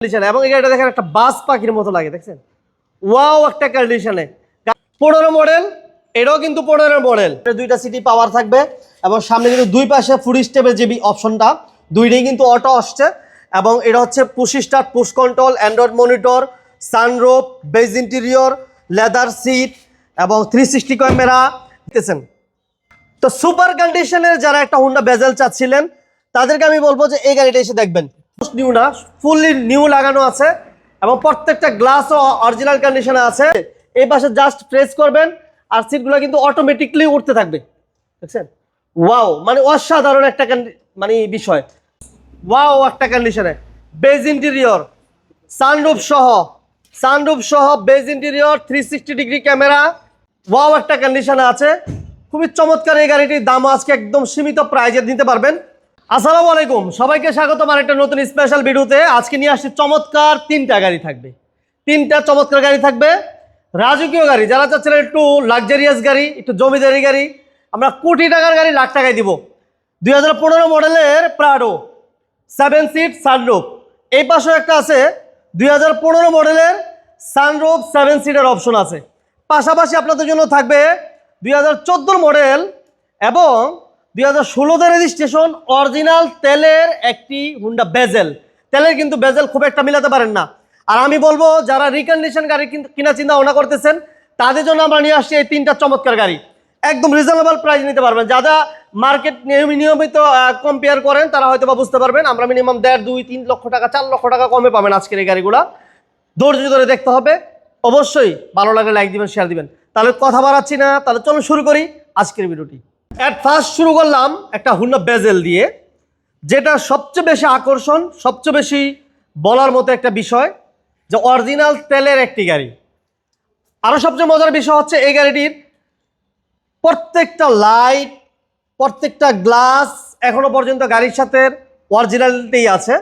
এবং এই গাড়িটা দেখেন একটা বাস পাখির মতো লাগে, দেখছেন? ওয়াও একটা কন্ডিশনে 15 মডেল, এটাও কিন্তু 15 মডেল। দুইটা সিটি পাওয়ার থাকবে এবং সামনে কিন্তু দুই পাশে ফুড স্টেপের যে অপশনটা দুইটাই কিন্তু অটো আসছে এবং এটা হচ্ছে push start, push control, Android monitor, sunroof, beige interior, leather seat এবং 360 ক্যামেরা দেখতেছেন। তো সুপার কন্ডিশনের যারা একটা হোন্ডা বেজেল চাচ্ছিলেন তাদেরকে আমি বলবো যে এই গাড়িটা এসে দেখবেন। নিউ না, ফুললি নিউ লাগানো আছে এবং প্রত্যেকটা গ্লাসও অরিজিনাল কন্ডিশনে আছে। এই পাশে জাস্ট প্রেস করবেন আর সিটগুলো কিন্তু অটোমেটিকলি উঠতে থাকবে, দেখছেন? ওয়াও, মানে অসাধারণ একটা মানে বিষয়। ওয়াও একটা কন্ডিশনে বেজ ইন্টেরিয়র, সানরুফ সহ beige interior, 360 degree camera, wow একটা কন্ডিশনে আছে। খুবই চমৎকার এই গাড়িটির দাম আজকে একদম সীমিত প্রাইজে দিতে পারবেন। আসসালামু আলাইকুম, সবাইকে স্বাগত আমার একটা নতুন স্পেশাল ভিডিওতে। আজকে নিয়ে আসছি চমৎকার তিনটা গাড়ি থাকবে, তিনটা চমৎকার গাড়ি থাকবে, রাজকীয় গাড়ি। যারা চাচ্ছেন একটু লাক্সারিয়াস গাড়ি, একটু জমিদারি গাড়ি, আমরা কোটি টাকার গাড়ি লাখ টাকায় দিব। 2015 মডেলের প্রাডো 7 সিট সানরুফ। এই পাশেও একটা আছে 2015 মডেলের সানরুফ 7 সিটের অপশন আছে। পাশাপাশি আপনাদের জন্য থাকবে 2014 মডেল এবং 2016 রেজিস্ট্রেশন অরিজিনাল তেলের একটি হুন্ডা বেজেল। তেলের কিন্তু বেজেল খুব একটা মিলাতে পারেন না। আর আমি বলবো যারা রিকন্ডিশন গাড়ি কিনা চিন্তা ভাবনা করতেছেন তাদের জন্য আমরা নিয়ে আসছি এই তিনটা চমৎকার গাড়ি। একদম রিজনেবল প্রাইস নিতে পারবেন। যারা মার্কেট নিয়মিত কম্পেয়ার করেন তারা হয়তো বা বুঝতে পারবেন আমরা মিনিমাম 1.5, 2, 3 লক্ষ টাকা, 4 লক্ষ টাকা কমে পাবেন আজকের এই গাড়িগুলা। ধৈর্য ধরে দেখতে হবে। অবশ্যই ভালো লাগলে লাইক দিবেন, শেয়ার দিবেন। তাহলে কথা বাড়াচ্ছি না, তাহলে চলুন শুরু করি আজকের ভিডিওটি। অ্যাট ফার্স্ট শুরু করলাম একটা হুন্ডা বেজেল দিয়ে, যেটা সবচেয়ে বেশি আকর্ষণ, সবচেয়ে বেশি বলার মতো একটা বিষয় যে অরিজিনাল তেলের একটি গাড়ি। আরও সবচেয়ে মজার বিষয় হচ্ছে এই গাড়িটির প্রত্যেকটা লাইট, প্রত্যেকটা গ্লাস এখনো পর্যন্ত গাড়ির সাথে অরিজিনালিটি আছে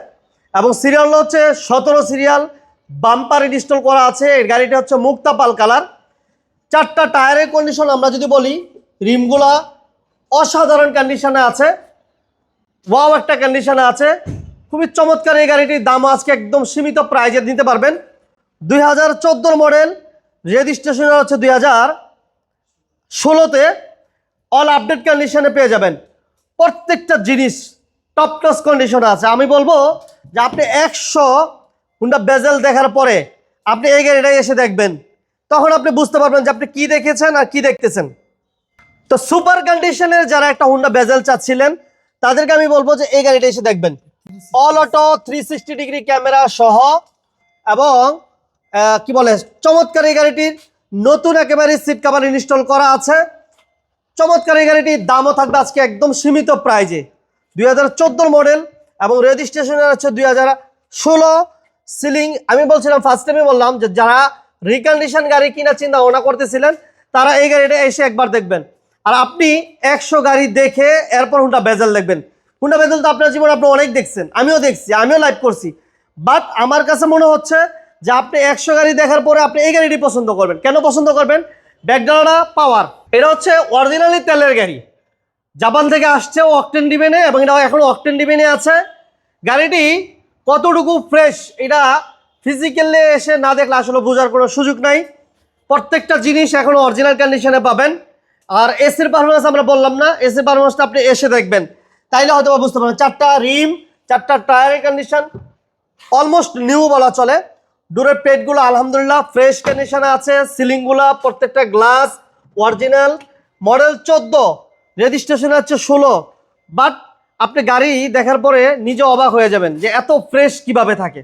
এবং সিরিয়াল হচ্ছে 17 সিরিয়াল, বাম্পার ইনস্টল করা আছে। এই গাড়িটা হচ্ছে মুক্তা পাল কালার। 4টা টায়ারের কন্ডিশন আমরা যদি বলি, রিমগুলা অসাধারণ কন্ডিশনে আছে, ওয়াও একটা কন্ডিশনে আছে। খুবই চমৎকার এই গাড়িটির দাম আজকে একদম সীমিত প্রাইজে দিতে পারবেন। 2014 মডেল, রেজিস্ট্রেশন হচ্ছে 2016-তে, অল আপডেট কন্ডিশনে পেয়ে যাবেন। প্রত্যেকটা জিনিস টপ ক্লাস কন্ডিশনে আছে। আমি বলবো যে আপনি 100 হুন্ডা বেজেল দেখার পরে আপনি এই গাড়িটাই এসে দেখবেন, তখন আপনি বুঝতে পারবেন যে আপনি কি দেখেছেন আর কি দেখতেছেন। তো সুপার কন্ডিশনের যারা একটা হুন্ডা বেজেল চাচ্ছিলেন তাদেরকে আমি বলবো যে এই গাড়িটা এসে দেখবেন। অল অটো 360 ডিগ্রি ক্যামেরা সহ এবং কি বলে চমৎকার এই গাড়িটির নতুন একেবারে সিট কভার ইনস্টল করা আছে। চমৎকার এই গাড়িটির দামও থাকবে আজকে একদম সীমিত প্রাইজে। 2014 মডেল এবং রেজিস্ট্রেশনের হচ্ছে 2016। সিলিং আমি বলছিলাম, ফার্স্ট টাইমে বললাম যে যারা রিকন্ডিশন গাড়ি কিনা চিন্তা ভাবনা করতেছিলেন তারা এই গাড়িটা এসে একবার দেখবেন। আর আপনি 100 গাড়ি দেখে এরপর হুন্ডা বেজেল দেখবেন। হুন্ডা বেজেল তো আপনার জীবনে আপনি অনেক দেখছেন, আমিও দেখছি, আমিও লাইভ করছি। বাট আমার কাছে মনে হচ্ছে যে আপনি 100 গাড়ি দেখার পরে আপনি এই গাড়িটি পছন্দ করবেন। কেন পছন্দ করবেন? ব্যাকগ্রাউন্ডটা পাওয়ার, এটা হচ্ছে অরিজিনালি তেলের গাড়ি, জাপান থেকে আসছে অকটেন ডিবেনে এবং এটা এখনো অকটেন ডিবেনে আছে। গাড়িটি কতটুকু ফ্রেশ এটা ফিজিক্যালি এসে না দেখলে আসলে বোঝার কোনো সুযোগ নাই। প্রত্যেকটা জিনিস এখনো অরিজিনাল কন্ডিশনে পাবেন। আর এসির পারফরমেন্স আমরা বললাম না, এসির পারফরমেন্সটা আপনি এসে দেখবেন, তাইলে হয়তো বুঝতে পারবেন। 4টা রিম, 4টা টায়ারের কন্ডিশন অলমোস্ট নিউ বলা চলে। ডোরের প্লেটগুলো আলহামদুলিল্লাহ ফ্রেশ কন্ডিশনে আছে। সিলিংগুলো প্রত্যেকটা গ্লাস অরিজিনাল। মডেল 14, রেজিস্ট্রেশন হচ্ছে 16। বাট আপনি গাড়ি দেখার পরে নিজে অবাক হয়ে যাবেন যে এত ফ্রেশ কিভাবে থাকে।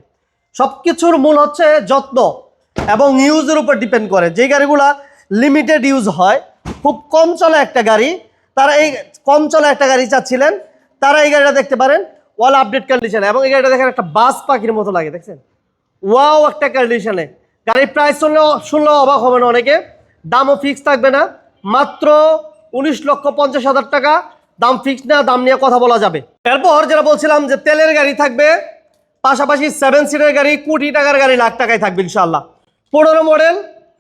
সব কিছুর মূল হচ্ছে যত্ন এবং ইউজের উপর ডিপেন্ড করে। যে গাড়িগুলা লিমিটেড ইউজ হয়, খুব কম চলে একটা গাড়ি, তারা এই কম চলে একটা গাড়ি চাচ্ছিলেন তারা এই গাড়িটা দেখতে পারেন অল আপডেট কন্ডিশনে। এবং এই গাড়িটা দেখেন একটা বাস পাখির মতো লাগে, দেখছেন? ওয়াও একটা কন্ডিশনে। গাড়ির প্রাইস শুনলেও অবাক হবে না অনেকে। দামও ফিক্স থাকবে না, মাত্র 19,50,000 টাকা দাম। ফিক্স না, দাম নিয়ে কথা বলা যাবে। এরপর যেটা বলছিলাম যে তেলের গাড়ি থাকবে, পাশাপাশি 7 সিটের গাড়ি, কোটি টাকার গাড়ি লাখ টাকায় থাকবে ইনশাল্লাহ। 15 মডেল,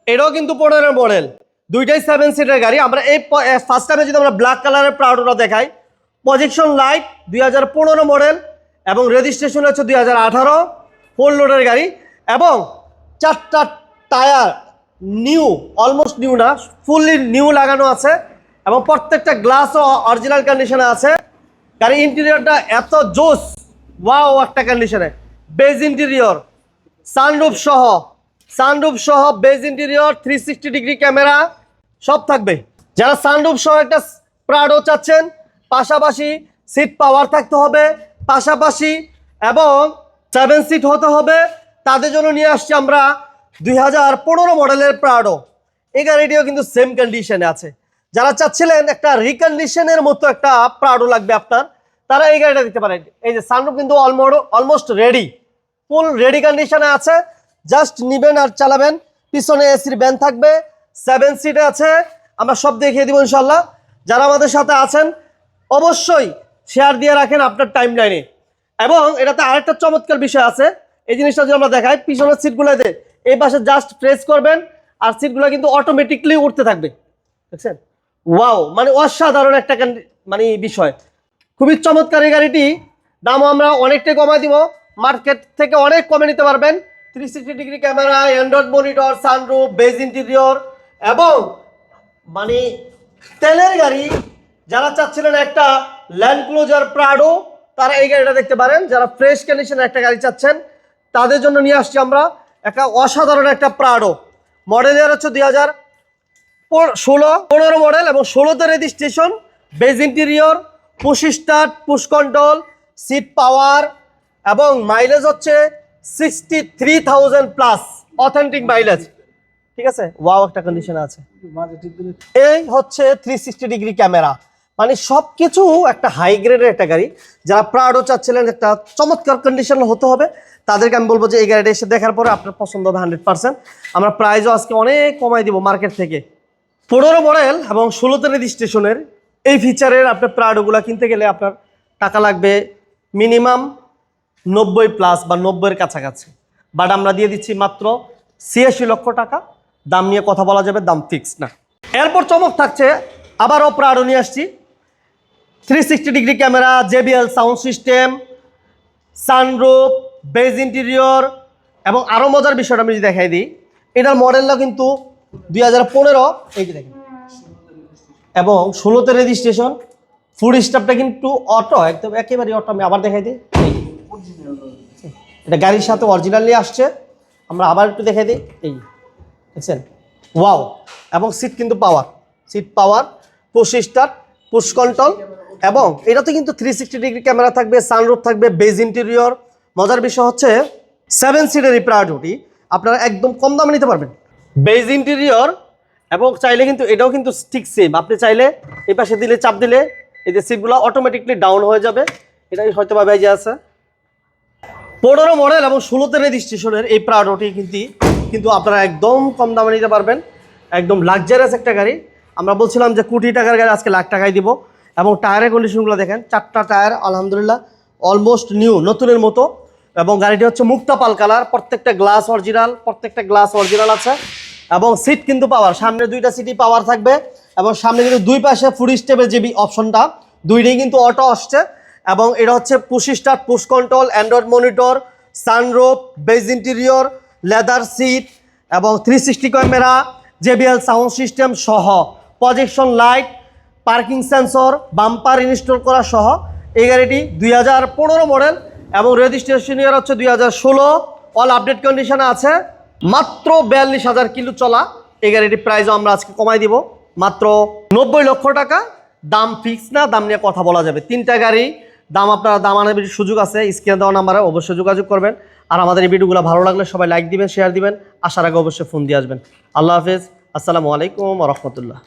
এটাও কিন্তু 15 মডেল, দুইটাই 7 সিটের গাড়ি। আমরা এই ফার্স্ট টাইমে যদি আমরা ব্ল্যাক কালারের প্রাউডটা দেখাই, প্রজেকশন লাইট 2015 মডেল এবং রেজিস্ট্রেশন হচ্ছে 2018। ফুল লোডের গাড়ি এবং 4টা টায়ার নিউ, অলমোস্ট নিউ না, ফুললি নিউ লাগানো আছে এবং প্রত্যেকটা গ্লাসও অরিজিনাল কন্ডিশনে আছে। গাড়ির ইন্টেরিয়রটা এত জোস, ওয়াও একটা কন্ডিশনে। বেজ ইন্টেরিয়র, সানরুফ সহ বেজ ইন্টেরিয়র, 360 ডিগ্রি ক্যামেরা সব থাকবে। যারা সানরুফ সহ একটা প্রাডো চাচ্ছেন, পাশাপাশি সিট পাওয়ার থাকতে হবে, পাশাপাশি এবং 7 সিট হতে হবে, তাদের জন্য নিয়ে আসছি আমরা 2015 মডেলের প্রাডো। এই গাড়িটিও কিন্তু সেম কন্ডিশনে আছে। যারা চাচ্ছিলেন একটা রিকন্ডিশনের মতো একটা প্রাডো লাগবে আপনার, তারা এই গাড়িটা দিতে পারেন। এই যে সানরুফ কিন্তু অলমোস্ট রেডি, ফুল রেডি কন্ডিশনে আছে, জাস্ট নিবেন আর চালাবেন। পিছনে এসির ব্যান থাকবে, 7 সিটে আছে, আমরা সব দেখিয়ে দিব ইনশাল্লাহ। যারা আমাদের সাথে আছেন অবশ্যই শেয়ার দিয়ে রাখেন আপনার টাইম লাইনে। এবং এটাতে আরেকটা চমৎকার বিষয় আছে, এই জিনিসটা যদি আমরা দেখাই, পিছনের সিটগুলোতে এই পাশে জাস্ট প্রেস করবেন আর সিটগুলো কিন্তু অটোমেটিকলি উঠতে থাকবে, দেখছেন? ওয়াও, মানে অসাধারণ একটা মানে বিষয়, খুবই চমৎকার। এই গাড়িটি দামও আমরা অনেকটাই কমাই দিব, মার্কেট থেকে অনেক কমে নিতে পারবেন। 360 degree camera, Android monitor, sunroof, beige interior এবং মানে তেলের গাড়ি। যারা চাচ্ছিলেন একটা ল্যান্ড ক্লোজার প্রাডো, তারা এই গাড়িটা দেখতে পারেন। যারা ফ্রেশ কন্ডিশনের একটা গাড়ি চাচ্ছেন, তাদের জন্য নিয়ে আসছি আমরা একটা অসাধারণ একটা প্রাডো। মডেল ইয়ার হচ্ছে 2015 মডেল এবং 16তে registration. Beige interior, push start, push control, seat power এবং মাইলেজ হচ্ছে 63,000 প্লাস, অথেন্টিক মাইলেজ, ঠিক আছে? ওয়াও একটা কন্ডিশন আছে। এই হচ্ছে 360 ডিগ্রি ক্যামেরা, মানে সবকিছু একটা হাই গ্রেডের একটা গাড়ি। যারা প্রাডো চাচ্ছিলেন একটা চমৎকার কন্ডিশন হতে হবে, তাদেরকে আমি বলবো যে এই গাড়িটা এসে দেখার পরে আপনার পছন্দ হবে 100%। আমরা প্রাইসও আজকে অনেক কমাই দিব মার্কেট থেকে। 15 মডেল এবং 16তে রেজিস্ট্রেশনের এই ফিচারের আপনার প্রাডোগুলো কিনতে গেলে আপনার টাকা লাগবে মিনিমাম 90 প্লাস বা 90-এর কাছাকাছি। বাট আমরা দিয়ে দিচ্ছি মাত্র 86 লক্ষ টাকা। দাম নিয়ে কথা বলা যাবে, দাম ফিক্স না। এরপর চমক থাকছে, আবারও প্রাডো নিয়ে আসছি। 360 degree camera, JBL sound system, sunroof, beige interior এবং আরও মজার বিষয়টা আমি যদি দেখাই দিই, এটার মডেলটা কিন্তু 2015, এই যে দেখেন, এবং 16তে রেজিস্ট্রেশন। ফুড স্টাফটা কিন্তু অটো, একদম একেবারে অটো। আমি আবার দেখাই দিই, এটা গাড়ির সাথে অরিজিনালি আসছে। আমরা আবার একটু দেখাই দিই, এই দেখছেন, ওয়াও। এবং সিট কিন্তু পাওয়ার, পুশ স্টার্ট, পুশ কন্ট্রোল এবং এটাতে কিন্তু 360 ডিগ্রি ক্যামেরা থাকবে, সানরুফ থাকবে, বেজ ইন্টেরিয়র। মজার বিষয় হচ্ছে 7 সিটের এই প্রাডোটি আপনারা একদম কম দামে নিতে পারবেন। বেজ ইন্টেরিয়র এবং চাইলে কিন্তু এটাও কিন্তু ঠিক সেম। আপনি চাইলে এই পাশে দিলে, চাপ দিলে এই যে সিটগুলো অটোমেটিকলি ডাউন হয়ে যাবে। এটাই হয়তো বা বেজে আছে। 15 মডেল এবং 16তে রেজিস্ট্রেশনের এই প্রাডোটি কিন্তু আপনারা একদম কম দামে নিতে পারবেন। একদম লাক্সারিয়াস একটা গাড়ি। আমরা বলছিলাম যে কোটি টাকার গাড়ি আজকে লাখ টাকায় দিব। এবং টায়ারের কন্ডিশনগুলো দেখেন, 4টা টায়ার আলহামদুলিল্লাহ অলমোস্ট নিউ, নতুনের মতো। এবং গাড়িটি হচ্ছে মুক্তা পাল কালার, প্রত্যেকটা গ্লাস অরিজিনাল আছে। এবং সিট কিন্তু পাওয়ার, সামনে 2টা সিটই পাওয়ার থাকবে এবং সামনে কিন্তু 2 পাশে ফুড স্টেপের যে অপশনটা, 2টাই কিন্তু অটো আসছে। এবং এটা হচ্ছে push start, push control, Android monitor, sunroof, beige interior, leather seat এবং 360 ক্যামেরা, JBL সাউন্ড সিস্টেম সহ, projection light, parking sensor, bumper install করা সহ এই গাড়িটি 2015 মডেল এবং রেজিস্ট্রেশন ইয়ার হচ্ছে 2016। অল আপডেট কন্ডিশনে আছে। মাত্র 42,000 কিলো চলা এই গাড়িটির প্রাইসও আমরা আজকে কমাই দিব মাত্র 90 লক্ষ টাকা। দাম ফিক্স না, দাম নিয়ে কথা বলা যাবে। 3টা গাড়ি দাম আপনারা দামানোর সুযোগ আছে। স্ক্রিনে দেওয়া নাম্বারে অবশ্যই যোগাযোগ করবেন। আর আমাদের এই ভিডিওগুলো ভালো লাগলে সবাই লাইক দিবেন, শেয়ার দিবেন। আসার আগে অবশ্যই ফোন দিয়ে আসবেন। আল্লাহ হাফেজ, আসসালামু আলাইকুম ওয়া রাহমাতুল্লাহ।